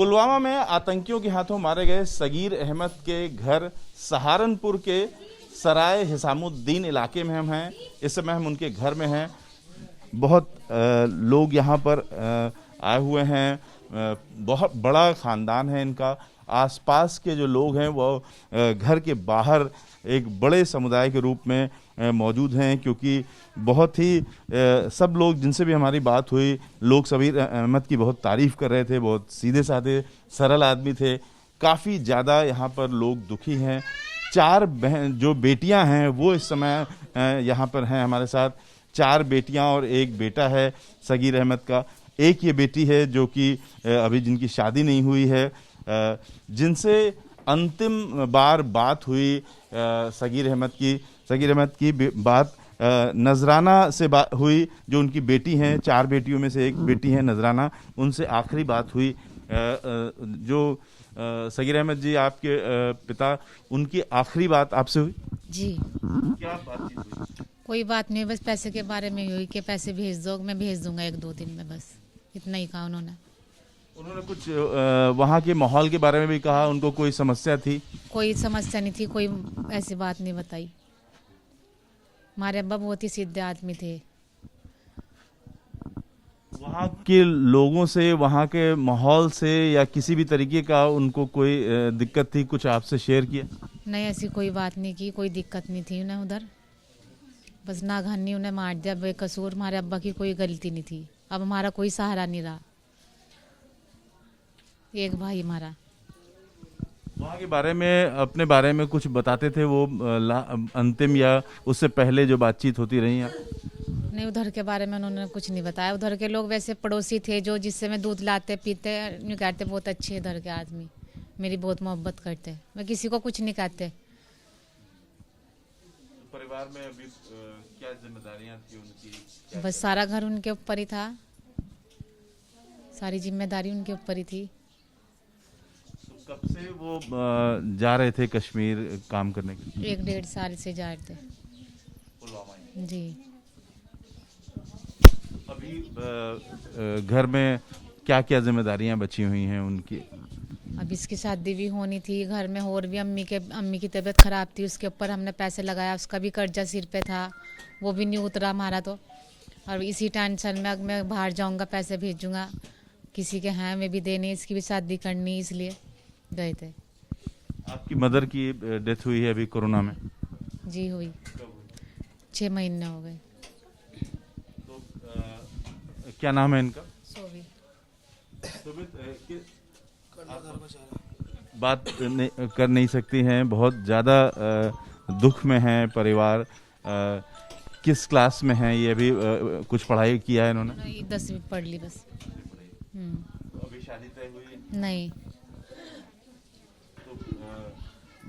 पुलवामा में आतंकियों के हाथों मारे गए सगीर अहमद के घर सहारनपुर के सराय हिसामुद्दीन इलाके में हम हैं। इस समय हम उनके घर में हैं। बहुत लोग यहाँ पर आए हुए हैं। बहुत बड़ा ख़ानदान है इनका। आसपास के जो लोग हैं वो घर के बाहर एक बड़े समुदाय के रूप में मौजूद हैं, क्योंकि बहुत ही सब लोग जिनसे भी हमारी बात हुई, लोग सगीर अहमद की बहुत तारीफ़ कर रहे थे। बहुत सीधे साधे सरल आदमी थे। काफ़ी ज़्यादा यहाँ पर लोग दुखी हैं। 4 बहन जो बेटियां हैं वो इस समय यहाँ पर हैं हमारे साथ। 4 बेटियां और 1 बेटा है सगीर अहमद का। एक ये बेटी है जो कि अभी जिनकी शादी नहीं हुई है, जिनसे अंतिम बार बात हुई सगीर अहमद की बात नजराना से हुई, जो उनकी बेटी हैं। 4 बेटियों में से एक बेटी है नजराना, उनसे आखिरी बात हुई। जो सगीर अहमद जी आपके पिता, उनकी आखिरी बात आपसे हुई जी? क्या बातचीत हुई? कोई बात नहीं, बस पैसे के बारे में हुई कि पैसे भेज दो, मैं भेज दूंगा 1-2 दिन में, बस इतना ही कहा उन्होंने। उन्होंने कुछ वहाँ के माहौल के बारे में भी कहा? उनको कोई समस्या थी? कोई समस्या नहीं थी, कोई ऐसी बात नहीं बताई। हमारे अब्बा बहुत ही सीधे आदमी थे। वहाँ के लोगों से, वहाँ के माहौल से या किसी भी तरीके का उनको कोई दिक्कत थी? कुछ आपसे शेयर किया? नहीं, ऐसी कोई बात नहीं की, कोई दिक्कत नहीं थी उन्हें उधर। बस नागहानी उन्हें मार दिया बेकसूर। हमारे अब्बा की कोई गलती नहीं थी। अब हमारा कोई सहारा नहीं रहा। एक भाई हमारा। वहाँ के बारे में, अपने बारे में कुछ बताते थे वो अंतिम या उससे पहले जो बातचीत होती रही? नहीं, उधर के बारे में उन्होंने कुछ नहीं बताया। उधर के लोग वैसे पड़ोसी थे जो जिससे मैं दूध लाते पीते नहीं कहते, बहुत अच्छे इधर के आदमी, मेरी बहुत मोहब्बत करते। मैं किसी को कुछ नहीं कहते। परिवार में अभी क्या जिम्मेदारियां थी उनकी? बस सारा घर उनके ऊपर ही था, सारी जिम्मेदारी उनके ऊपर ही थी। तो कब से वो जा रहे थे कश्मीर काम करने के लिए? 1-1.5 साल से जा रहे थे। पुलवामा जी। अभी घर में क्या क्या जिम्मेदारियां बची हुई हैं उनकी? अब इसकी शादी भी होनी थी घर में, और भी अम्मी की तबीयत खराब थी, उसके ऊपर हमने पैसे लगाया, उसका भी कर्जा सिर पे था, वो भी नहीं उतरा हमारा तो। और इसी टेंशन में अब मैं बाहर जाऊंगा, पैसे भेजूंगा, किसी के हैं में भी देने, इसकी भी शादी करनी, इसलिए गए थे। आपकी मदर की डेथ हुई है अभी कोरोना में? जी हुई, 6 महीने हो गए। तो क्या नाम है इनका? सोवी। बात कर नहीं सकती हैं, बहुत ज़्यादा दुख में है परिवार। किस क्लास में है ये अभी? कुछ पढ़ाई किया है इन्होंने? नहीं, 10वीं पढ़ ली बस। अभी शादी तय हुई नहीं। तो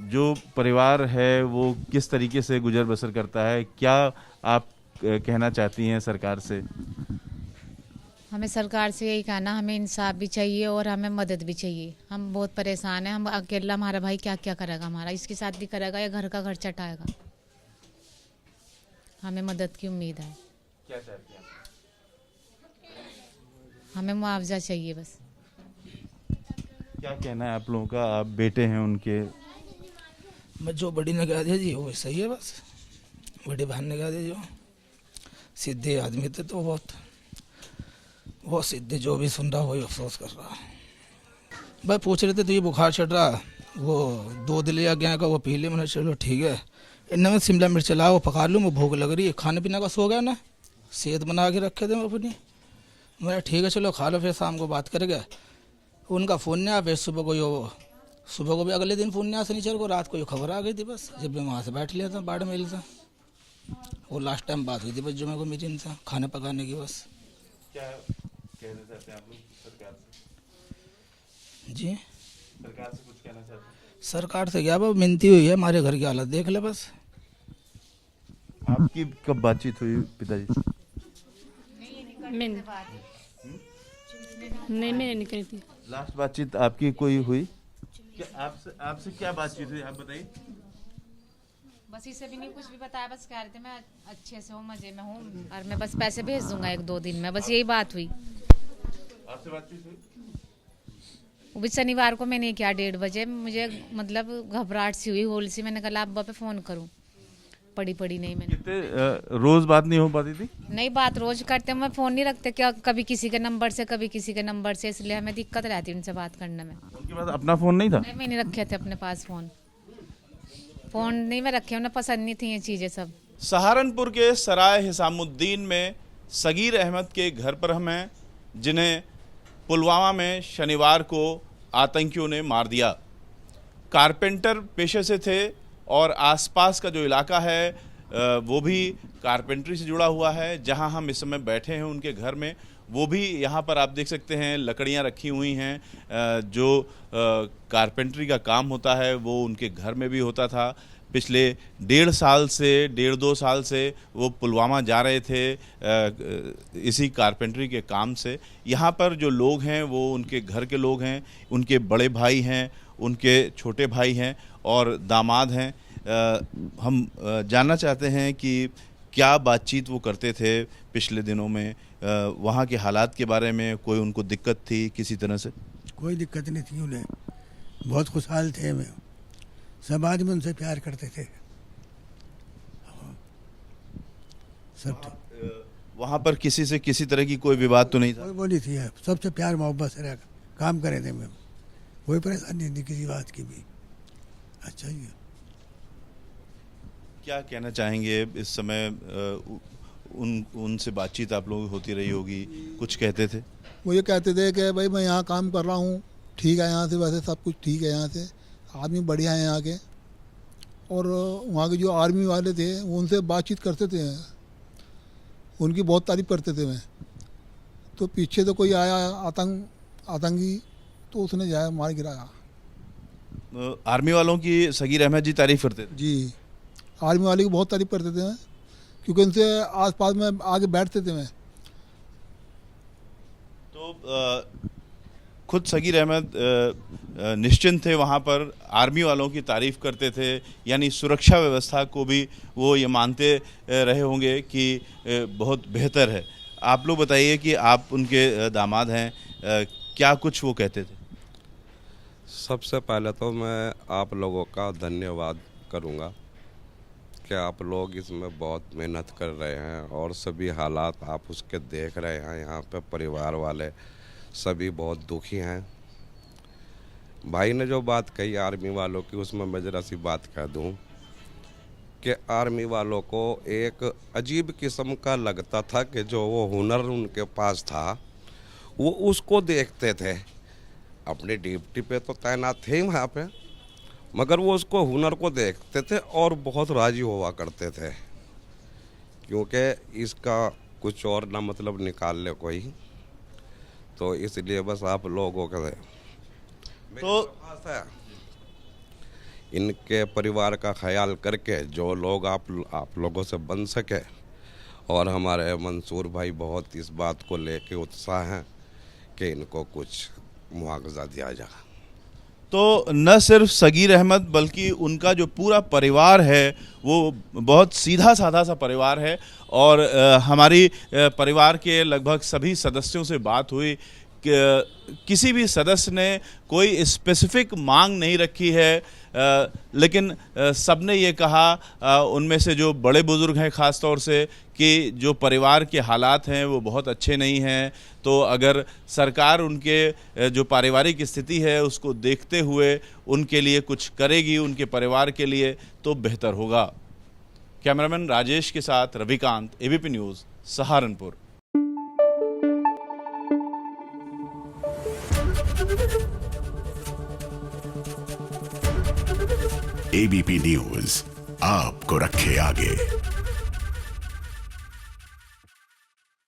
जो परिवार है वो किस तरीके से गुजर बसर करता है? क्या आप कहना चाहती हैं सरकार से? हमें सरकार से यही कहना, हमें इंसाफ भी चाहिए और हमें मदद भी चाहिए। हम बहुत परेशान हैं। हम अकेला, हमारा भाई क्या क्या करेगा, हमारा इसकी शादी करेगा या घर का खर्चा उठाएगा? हमें मदद की उम्मीद है। क्या चाहती हैं? हमें मुआवजा चाहिए बस। क्या कहना है आप लोगों का? आप बेटे हैं उनके। मैं जो बड़ी ने कहा दिया जी वो सही है, बस बड़ी बहन ने कहा दिया, जो सीधे आदमी थे तो बहुत सीधे, जो भी सुन रहा वही अफसोस कर रहा। भाई पूछ रहे थे तो ये बुखार चढ़ रहा, वो 2 दिन लिया गया का, वो पी ले। मैंने चलो ठीक है, इनमें शिमला मिर्च लाओ पका लूँ, मैं भूख लग रही है, खाने पीने का सो गया ना, सेहत बना के रखे थे मैं अपनी। मैं ठीक है चलो खा लो, फिर शाम को बात करेंगे। उनका फ़ोन नहीं आया, फिर सुबह को भी अगले दिन फ़ोन नहीं आया, शनिचर को रात को खबर आ गई थी बस, जब मैं वहाँ से बैठ लिया था बाड़मेर से। वो लास्ट टाइम बात हुई थी बस जो मेरे को मीटिंग था खाना पकाने की बस। क्या कहना चाहते हैं आप लोग सरकार से? जी सरकार से कुछ कहना चाहते हैं? सरकार से क्या बस मिनती हुई है, हमारे घर की हालत देख ले बस। आपकी कब बातचीत हुई पिताजी से? नहीं, मैंने नहीं करी थी। लास्ट बातचीत आपकी कोई हुई? क्या आपसे क्या बातचीत हुई, आप बताइए। बस इसे भी नहीं कुछ भी बताया, बस कह रहे थे मैं अच्छे से हूँ, मजे में हूँ, और मैं बस पैसे भेज दूंगा 1-2 दिन में, बस यही बात हुई। आपसे बातचीत हुई? वो भी शनिवार को मैंने किया 1:30 बजे। मुझे मतलब घबराहट सी हुई, होल सी। मैंने कहा अब्बा पे फ़ोन करूं, पड़ी नहीं मैंने। कितने रोज बात नहीं हो पाती थी? नहीं, बात रोज करते, मैं फ़ोन नहीं रखते क्या, कभी किसी के नंबर से कभी किसी के नंबर से, इसलिए हमें दिक्कत रहती उनसे बात करने में। उनके पास अपना फोन नहीं था? नहीं, मैंने रखे थे अपने पास फ़ोन नहीं मैं रखे, उन्हें पसंद नहीं थी ये चीज़ें सब। सहारनपुर के सराय हिसामुद्दीन में सगीर अहमद के घर पर हम हैं, जिन्हें पुलवामा में शनिवार को आतंकियों ने मार दिया। कारपेंटर पेशे से थे और आसपास का जो इलाका है वो भी कारपेंटरी से जुड़ा हुआ है। जहां हम इस समय बैठे हैं उनके घर में, वो भी यहाँ पर आप देख सकते हैं लकड़ियाँ रखी हुई हैं। जो कारपेंटरी का काम होता है वो उनके घर में भी होता था। पिछले 1.5 साल से वो पुलवामा जा रहे थे इसी कारपेंटरी के काम से। यहाँ पर जो लोग हैं वो उनके घर के लोग हैं, उनके बड़े भाई हैं, उनके छोटे भाई हैं और दामाद हैं। हम जानना चाहते हैं कि क्या बातचीत वो करते थे पिछले दिनों में, वहाँ के हालात के बारे में। कोई उनको दिक्कत थी किसी तरह से? कोई दिक्कत नहीं थी उन्हें, बहुत खुशहाल थे। में सब आदमी उनसे प्यार करते थे, सब। वहाँ पर किसी से किसी तरह की कोई विवाद तो नहीं था? कोई बोली थी, सबसे प्यार मोहब्बत से काम करे थे। में कोई परेशानी नहीं किसी बात की भी। अच्छा ही है। क्या कहना चाहेंगे इस समय? उनसे बातचीत आप लोगों की होती रही होगी, कुछ कहते थे? वो ये कहते थे कि भाई मैं यहाँ काम कर रहा हूँ, ठीक है, यहाँ से वैसे सब कुछ ठीक है, यहाँ से आदमी बढ़िया है यहाँ के। और वहाँ के जो आर्मी वाले थे वो उनसे बातचीत करते थे, उनकी बहुत तारीफ करते थे। मैं तो पीछे तो कोई आया आतंकी, तो उसने जाया मार गिराया। आर्मी वालों की सगीर अहमद जी तारीफ करते थे? जी, आर्मी वाले की बहुत तारीफ करते थे मैं, क्योंकि उनसे आसपास में आगे बैठते थे मैं। तो खुद सगीर अहमद निश्चिंत थे वहाँ पर, आर्मी वालों की तारीफ करते थे, यानी सुरक्षा व्यवस्था को भी वो ये मानते रहे होंगे कि बहुत बेहतर है। आप लोग बताइए कि आप उनके दामाद हैं, क्या कुछ वो कहते थे? सबसे पहले तो मैं आप लोगों का धन्यवाद करूँगा कि आप लोग इसमें बहुत मेहनत कर रहे हैं और सभी हालात आप उसके देख रहे हैं। यहाँ पे परिवार वाले सभी बहुत दुखी हैं। भाई ने जो बात कही आर्मी वालों की, उसमें मैं ज़रा सी बात कह दूँ कि आर्मी वालों को एक अजीब किस्म का लगता था कि जो वो हुनर उनके पास था वो उसको देखते थे। अपनी ड्यूटी पे तो तैनात थे ही वहाँ पे, मगर वो उसको हुनर को देखते थे और बहुत राजी हुआ करते थे, क्योंकि इसका कुछ और ना मतलब निकाल ले कोई। तो इसलिए बस आप लोगों का तो इनके परिवार का ख्याल करके जो लोग आप लोगों से बन सके, और हमारे मंसूर भाई बहुत इस बात को लेके उत्साह हैं कि इनको कुछ मुआवजा दिया जाए। तो न सिर्फ सगीर अहमद बल्कि उनका जो पूरा परिवार है वो बहुत सीधा साधा सा परिवार है। और हमारी परिवार के लगभग सभी सदस्यों से बात हुई कि किसी भी सदस्य ने कोई स्पेसिफिक मांग नहीं रखी है, लेकिन सबने ये कहा, उनमें से जो बड़े बुज़ुर्ग हैं ख़ास तौर से, कि जो परिवार के हालात हैं वो बहुत अच्छे नहीं हैं। तो अगर सरकार उनके जो पारिवारिक स्थिति है उसको देखते हुए उनके लिए कुछ करेगी, उनके परिवार के लिए, तो बेहतर होगा। कैमरामैन राजेश के साथ Ravikant, ABP news, Saharanpur. ABP news आपको रखे आगे।